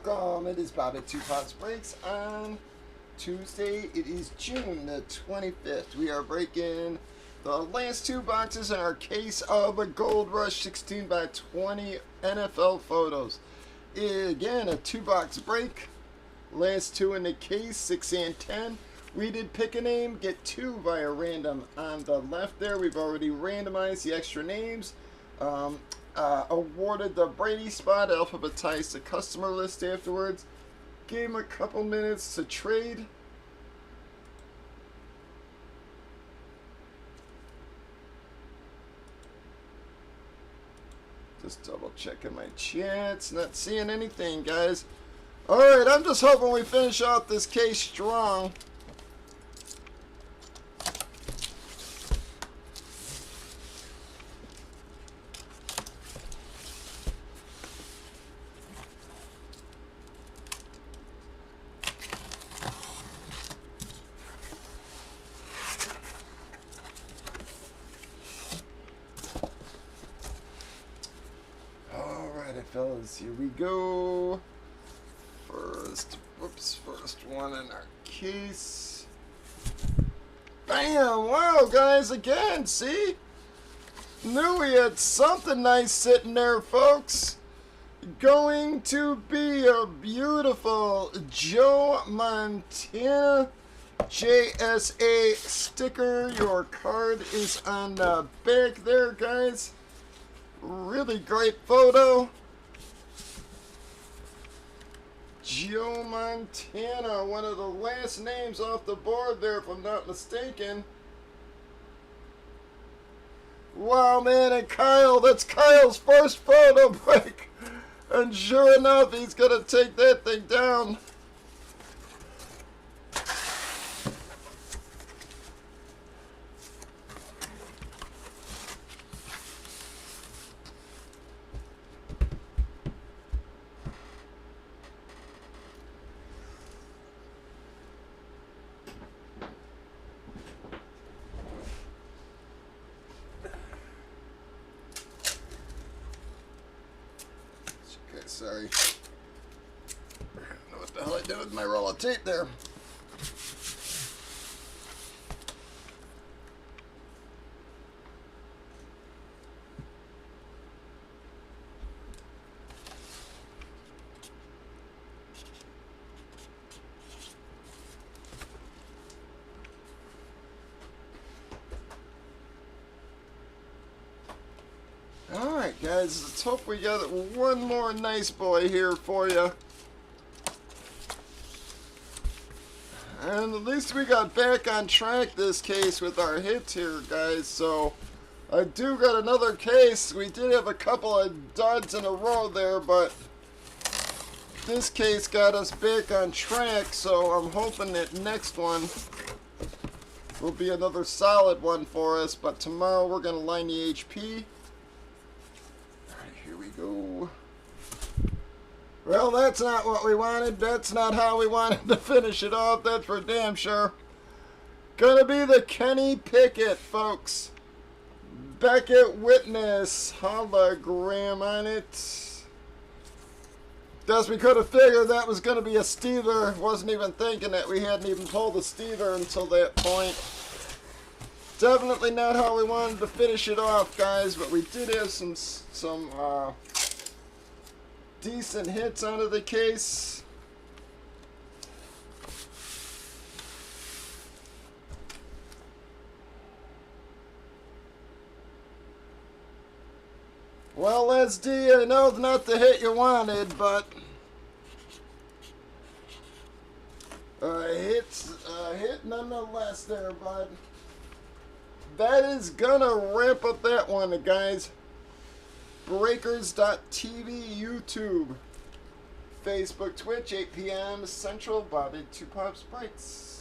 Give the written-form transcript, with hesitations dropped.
welcome. It is Bob at Two Pops Breaks on Tuesday. It is June the 25th. We are breaking the last two boxes in our case of a Gold Rush 16 by 20 NFL photos. Again, a two-box break. Last two in the case, 6 and 10. We did pick a name, get two via random. On the left there, we've already randomized the extra names. Awarded the Brady spot, alphabetized the customer list afterwards. Gave him a couple minutes to trade. Just double checking my chats. Not seeing anything, guys. Alright, I'm just hoping we finish off this case strong. Fellas, here we go. First one in our case. Bam! Wow, guys, again, see? Knew we had something nice sitting there, folks. Going to be a beautiful Joe Montana JSA sticker. Your card is on the back there, guys. Really great photo. Joe Montana, one of the last names off the board there, if I'm not mistaken. Wow, man, and Kyle, that's Kyle's first photo break. And sure enough, he's going to take that thing down. Sorry. I don't know what the hell I did with my roll of tape there. Alright guys, let's hope we got one more nice boy here for you. And at least we got back on track this case with our hits here, guys. So I do got another case. We did have a couple of duds in a row there, but this case got us back on track. So I'm hoping that next one will be another solid one for us. But tomorrow we're going to line the HP. Here we go. Well, that's not what we wanted. That's not how we wanted to finish it off. That's for damn sure. Gonna be the Kenny Pickett, folks. Beckett Witness hologram on it. Guess we could have figured that was gonna be a Steeler. Wasn't even thinking that we hadn't even pulled a Steeler until that point. Definitely not how we wanted to finish it off, guys, but we did have some decent hits out of the case. Well, SD, I know it's not the hit you wanted, but hit nonetheless there, bud. That is gonna wrap up that one, guys. Breakers.tv, YouTube, Facebook, Twitch, 8 p.m. Central. Bob at Two Pops Breaks.